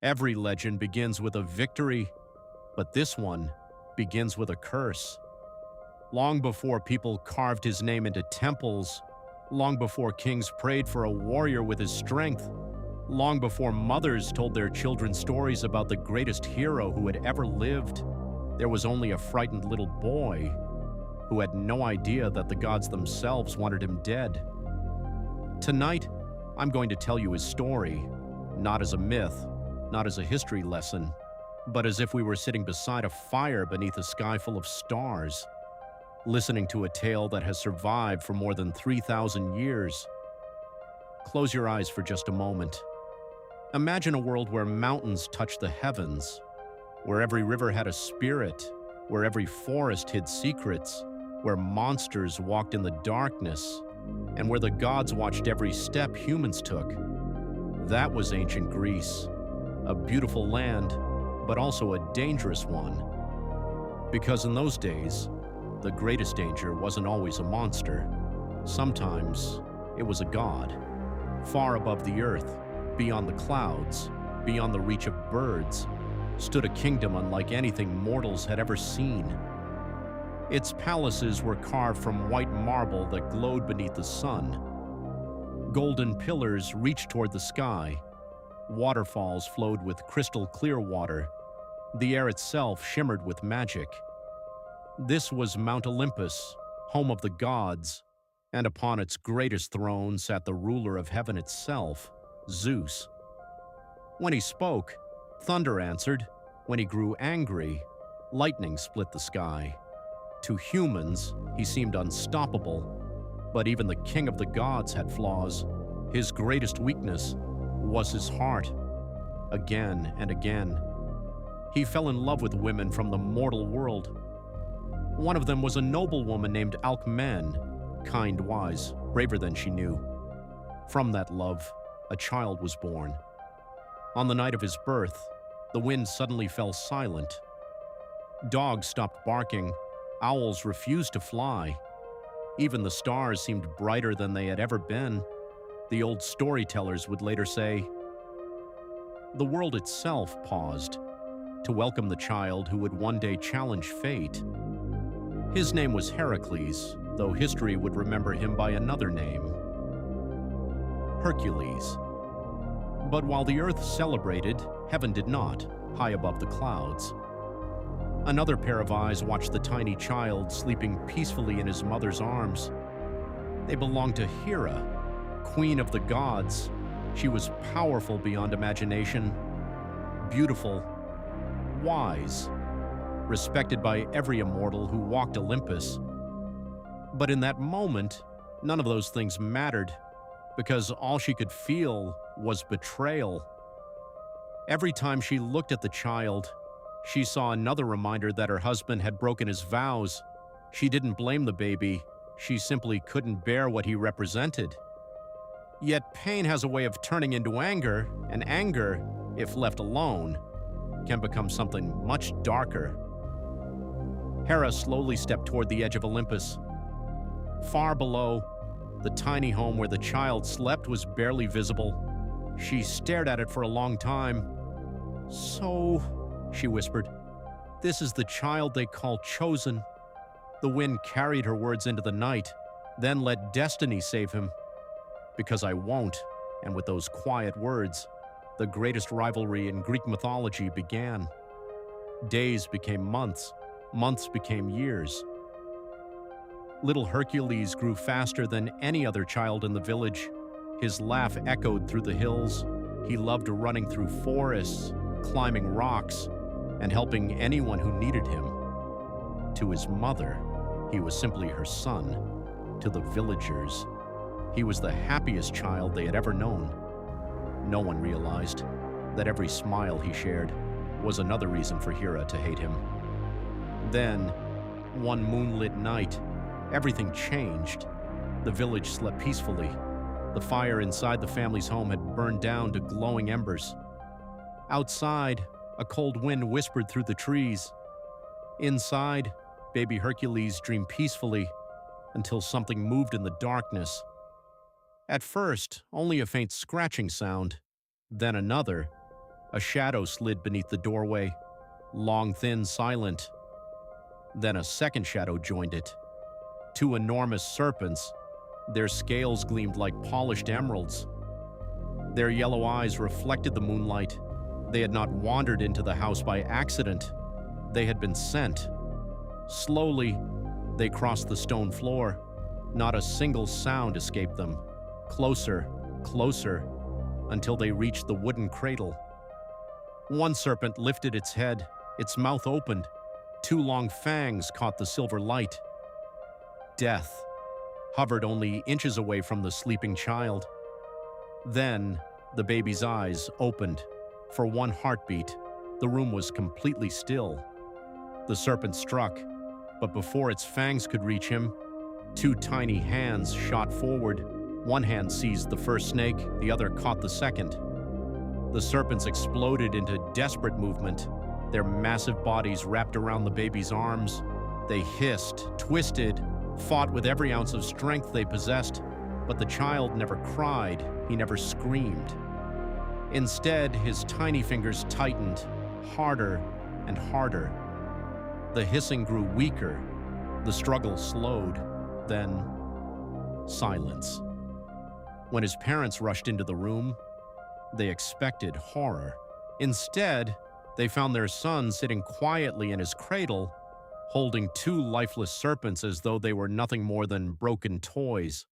Every legend begins with a victory, but this one begins with a curse. Long before people carved his name into temples, long before kings prayed for a warrior with his strength, long before mothers told their children stories about the greatest hero who had ever lived, there was only a frightened little boy who had no idea that the gods themselves wanted him dead. Tonight, I'm going to tell you his story, not as a myth, not as a history lesson, but as if we were sitting beside a fire beneath a sky full of stars, listening to a tale that has survived for more than 3,000 years. Close your eyes for just a moment. Imagine a world where mountains touch the heavens, where every river had a spirit, where every forest hid secrets, where monsters walked in the darkness, and where the gods watched every step humans took. That was ancient Greece, a beautiful land, but also a dangerous one. Because in those days, the greatest danger wasn't always a monster. Sometimes it was a god. Far above the earth, beyond the clouds, beyond the reach of birds, stood a kingdom unlike anything mortals had ever seen. Its palaces were carved from white marble that glowed beneath the sun. Golden pillars reached toward the sky. Waterfalls flowed with crystal clear water. The air itself shimmered with magic. This was Mount Olympus, home of the gods, and upon its greatest throne sat the ruler of heaven itself, Zeus. When he spoke, thunder answered. When he grew angry, lightning split the sky. To humans, he seemed unstoppable, but even the king of the gods had flaws. His greatest weakness was his heart. Again and again, he fell in love with women from the mortal world. One of them was a noblewoman named Alcmen, kind, wise, braver than she knew. From that love, a child was born. On the night of his birth, the wind suddenly fell silent. Dogs stopped barking. Owls refused to fly. Even the stars seemed brighter than they had ever been. The old storytellers would later say. The world itself paused to welcome the child who would one day challenge fate. His name was Hercules, though history would remember him by another name, Hercules. But while the earth celebrated, heaven did not, high above the clouds. Another pair of eyes watched the tiny child sleeping peacefully in his mother's arms. They belonged to Hera, queen of the gods. She was powerful beyond imagination, beautiful, wise, respected by every immortal who walked Olympus. But in that moment, none of those things mattered, because all she could feel was betrayal. Every time she looked at the child, she saw another reminder that her husband had broken his vows. She didn't blame the baby, she simply couldn't bear what he represented. Yet pain has a way of turning into anger, and anger, if left alone, can become something much darker. Hera slowly stepped toward the edge of Olympus. Far below, the tiny home where the child slept was barely visible. She stared at it for a long time. "So," she whispered, "this is the child they call chosen." The wind carried her words into the night. "Then let destiny save him." "Because I won't." And with those quiet words, the greatest rivalry in Greek mythology began. Days became months. Months became years. Little Hercules grew faster than any other child in the village. His laugh echoed through the hills. He loved running through forests, climbing rocks, and helping anyone who needed him. To his mother, he was simply her son. To the villagers, he was the happiest child they had ever known. No one realized that every smile he shared was another reason for Hera to hate him. Then, one moonlit night, everything changed. The village slept peacefully. The fire inside the family's home had burned down to glowing embers. Outside, a cold wind whispered through the trees. Inside, baby Hercules dreamed peacefully until something moved in the darkness. At first, only a faint scratching sound, then another, A shadow slid beneath the doorway, long, thin, silent. Then a second shadow joined it. Two enormous serpents. Their scales gleamed like polished emeralds. Their yellow eyes reflected the moonlight. They had not wandered into the house by accident. They had been sent. Slowly, they crossed the stone floor. Not a single sound escaped them. Closer, closer, until they reached the wooden cradle. One serpent lifted its head, its mouth opened. Two long fangs caught the silver light. Death hovered only inches away from the sleeping child. Then, the baby's eyes opened. For one heartbeat, the room was completely still. The serpent struck, but before its fangs could reach him, two tiny hands shot forward. One hand seized the first snake, the other caught the second. The serpents exploded into desperate movement, their massive bodies wrapped around the baby's arms. They hissed, twisted, fought with every ounce of strength they possessed, but the child never cried, he never screamed. Instead, his tiny fingers tightened, harder and harder. The hissing grew weaker, the struggle slowed, then silence. When his parents rushed into the room, they expected horror. Instead, they found their son sitting quietly in his cradle, holding two lifeless serpents as though they were nothing more than broken toys.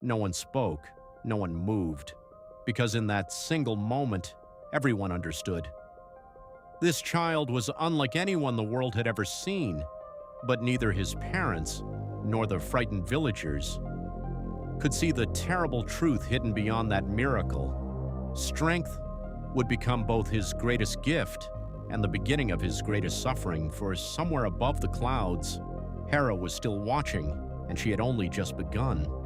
No one spoke, no one moved, because in that single moment, everyone understood. This child was unlike anyone the world had ever seen, but neither his parents nor the frightened villagers could see the terrible truth hidden beyond that miracle. Strength would become both his greatest gift and the beginning of his greatest suffering, for somewhere above the clouds, Hera was still watching, and she had only just begun.